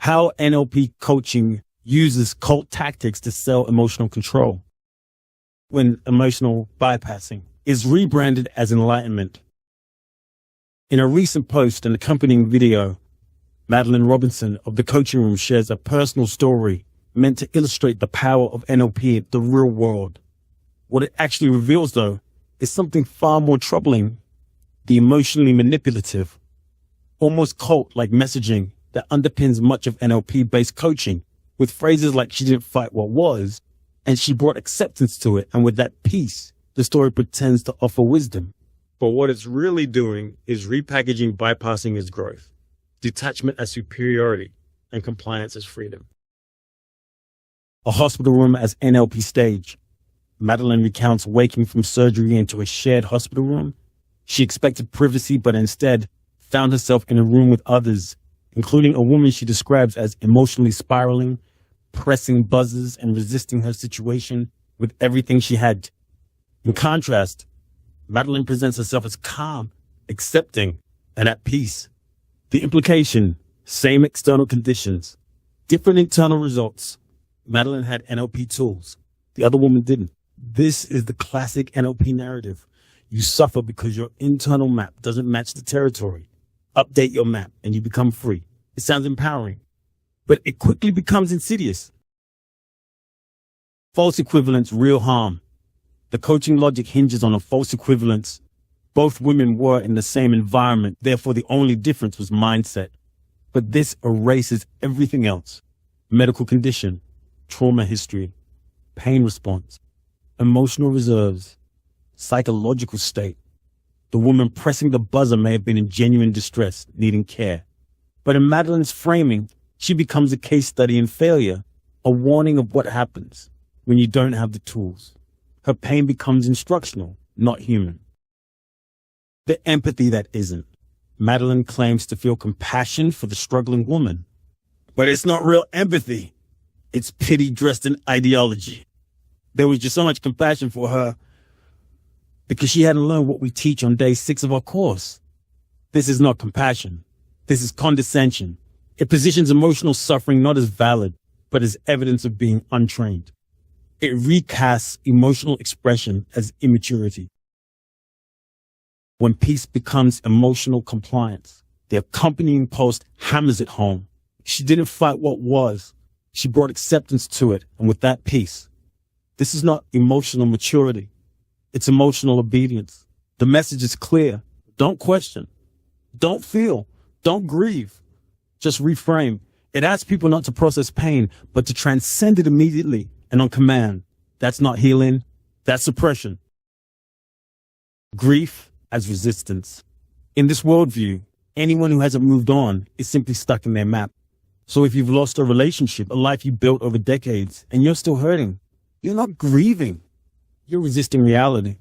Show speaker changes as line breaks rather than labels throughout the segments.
How NLP coaching uses cult tactics to sell emotional control when emotional bypassing is rebranded as Enlightenment. In a recent post and accompanying video, Madeleine Robinson of the Coaching Room shares a personal story meant to illustrate the power of NLP in the real world. What it actually reveals, though, is something far more troubling: the emotionally manipulative, almost cult-like messaging that underpins much of NLP-based coaching, with phrases like "she didn't fight what was," and "she brought acceptance to it," and with that peace, the story pretends to offer wisdom. But what it's really doing is repackaging bypassing as growth, detachment as superiority, and compliance as freedom. A hospital room as NLP stage. Madeleine recounts waking from surgery into a shared hospital room. She expected privacy, but instead found herself in a room with others, including a woman she describes as emotionally spiraling, pressing buzzers, and resisting her situation with everything she had. In contrast, Madeleine presents herself as calm, accepting, and at peace. The implication: same external conditions, different internal results. Madeleine had NLP tools. The other woman didn't. This is the classic NLP narrative. You suffer because your internal map doesn't match the territory. Update your map and you become free. It sounds empowering, but it quickly becomes insidious. False equivalence, real harm. The coaching logic hinges on a false equivalence. Both women were in the same environment, therefore the only difference was mindset. But this erases everything else: medical condition, trauma history, pain response, emotional reserves, psychological state. The woman pressing the buzzer may have been in genuine distress, needing care. But in Madeleine's framing, she becomes a case study in failure, a warning of what happens when you don't have the tools. Her pain becomes instructional, not human. The empathy that isn't. Madeleine claims to feel compassion for the struggling woman, but it's not real empathy. It's pity dressed in ideology. There was just so much compassion for her because she hadn't learned what we teach on day 6 of our course. This is not compassion. This is condescension. It positions emotional suffering not as valid, but as evidence of being untrained. It recasts emotional expression as immaturity. When peace becomes emotional compliance, the accompanying post hammers it home. She didn't fight what was. She brought acceptance to it, and with that peace. This is not emotional maturity. It's emotional obedience. The message is clear. Don't question. Don't feel. Don't grieve. Just reframe. It asks people not to process pain, but to transcend it immediately and on command. That's not healing. That's suppression. Grief as resistance. In this worldview, anyone who hasn't moved on is simply stuck in their map. So if you've lost a relationship, a life you built over decades, and you're still hurting, you're not grieving. You're resisting reality.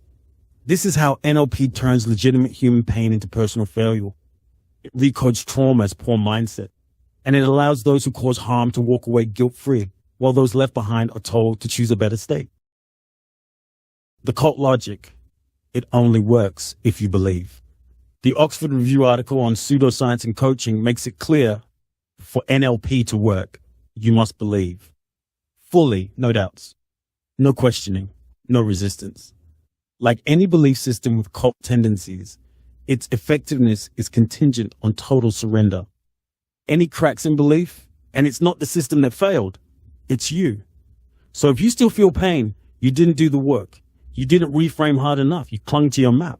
This is how NLP turns legitimate human pain into personal failure. It recodes trauma as poor mindset, and it allows those who cause harm to walk away guilt-free, while those left behind are told to choose a better state. The cult logic: it only works if you believe. The Oxford Review article on pseudoscience and coaching makes it clear: for NLP to work, you must believe. Fully, no doubts. No questioning, no resistance. Like any belief system with cult tendencies, its effectiveness is contingent on total surrender. Any cracks in belief, and it's not the system that failed, it's you. So if you still feel pain, you didn't do the work. You didn't reframe hard enough. You clung to your map.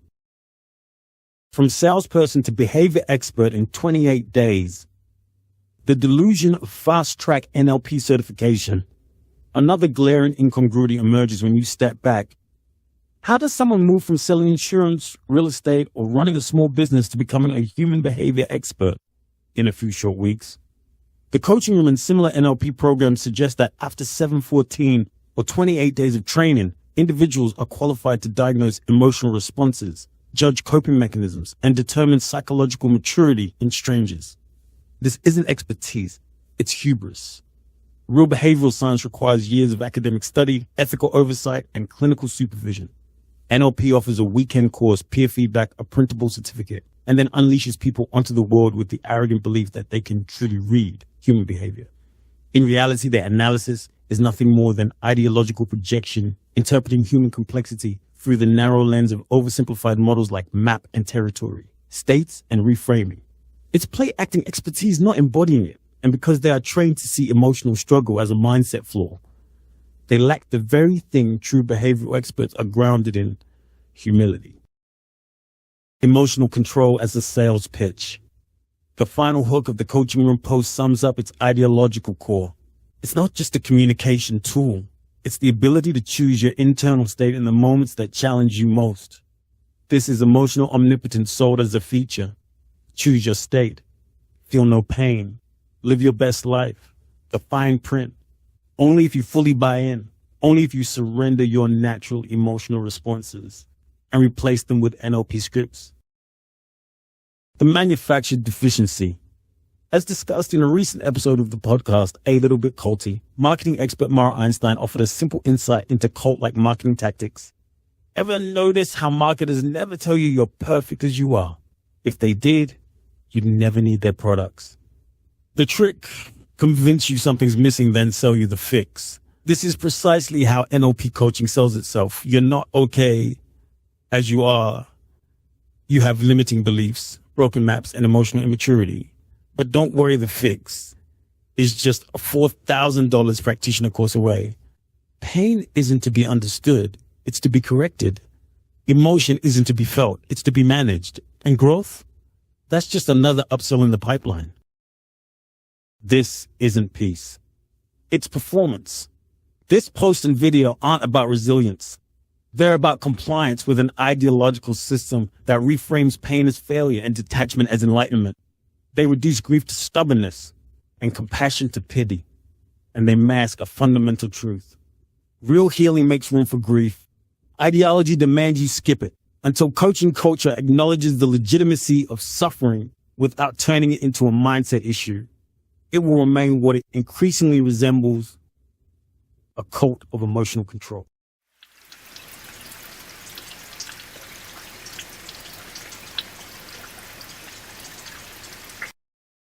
From salesperson to behavior expert in 28 days. The delusion of fast-track NLP certification. Another glaring incongruity emerges when you step back. How does someone move from selling insurance, real estate, or running a small business to becoming a human behavior expert in a few short weeks? The Coaching Room and similar NLP programs suggest that after 714 or 28 days of training, individuals are qualified to diagnose emotional responses, judge coping mechanisms, and determine psychological maturity in strangers. This isn't expertise, it's hubris. Real behavioral science requires years of academic study, ethical oversight, and clinical supervision. NLP offers a weekend course, peer feedback, a printable certificate, and then unleashes people onto the world with the arrogant belief that they can truly read, human behavior. In reality, their analysis is nothing more than ideological projection, interpreting human complexity through the narrow lens of oversimplified models like map and territory, states and reframing. It's play acting expertise, not embodying it. And because they are trained to see emotional struggle as a mindset flaw, they lack the very thing true behavioral experts are grounded in: humility. Emotional control as a sales pitch. The final hook of the coaching room post sums up its ideological core. It's not just a communication tool. It's the ability to choose your internal state in the moments that challenge you most. This is emotional omnipotence sold as a feature. Choose your state. Feel no pain. Live your best life. The fine print. Only if you fully buy in. Only if you surrender your natural emotional responses and replace them with NLP scripts. The manufactured deficiency. As discussed in a recent episode of the podcast, A Little Bit Culty, marketing expert Mara Einstein offered a simple insight into cult-like marketing tactics. Ever notice how marketers never tell you you're perfect as you are? If they did, you'd never need their products. The trick: convince you something's missing, then sell you the fix. This is precisely how NLP coaching sells itself. You're not okay as you are. You have limiting beliefs, broken maps, and emotional immaturity. But don't worry, the fix is just a $4,000 practitioner course away. Pain isn't to be understood, it's to be corrected. Emotion isn't to be felt, it's to be managed. And growth? That's just another upsell in the pipeline. This isn't peace. It's performance. This post and video aren't about resilience. They're about compliance with an ideological system that reframes pain as failure and detachment as enlightenment. They reduce grief to stubbornness and compassion to pity, and they mask a fundamental truth. Real healing makes room for grief. Ideology demands you skip it. Until coaching culture acknowledges the legitimacy of suffering without turning it into a mindset issue, it will remain what it increasingly resembles: a cult of emotional control.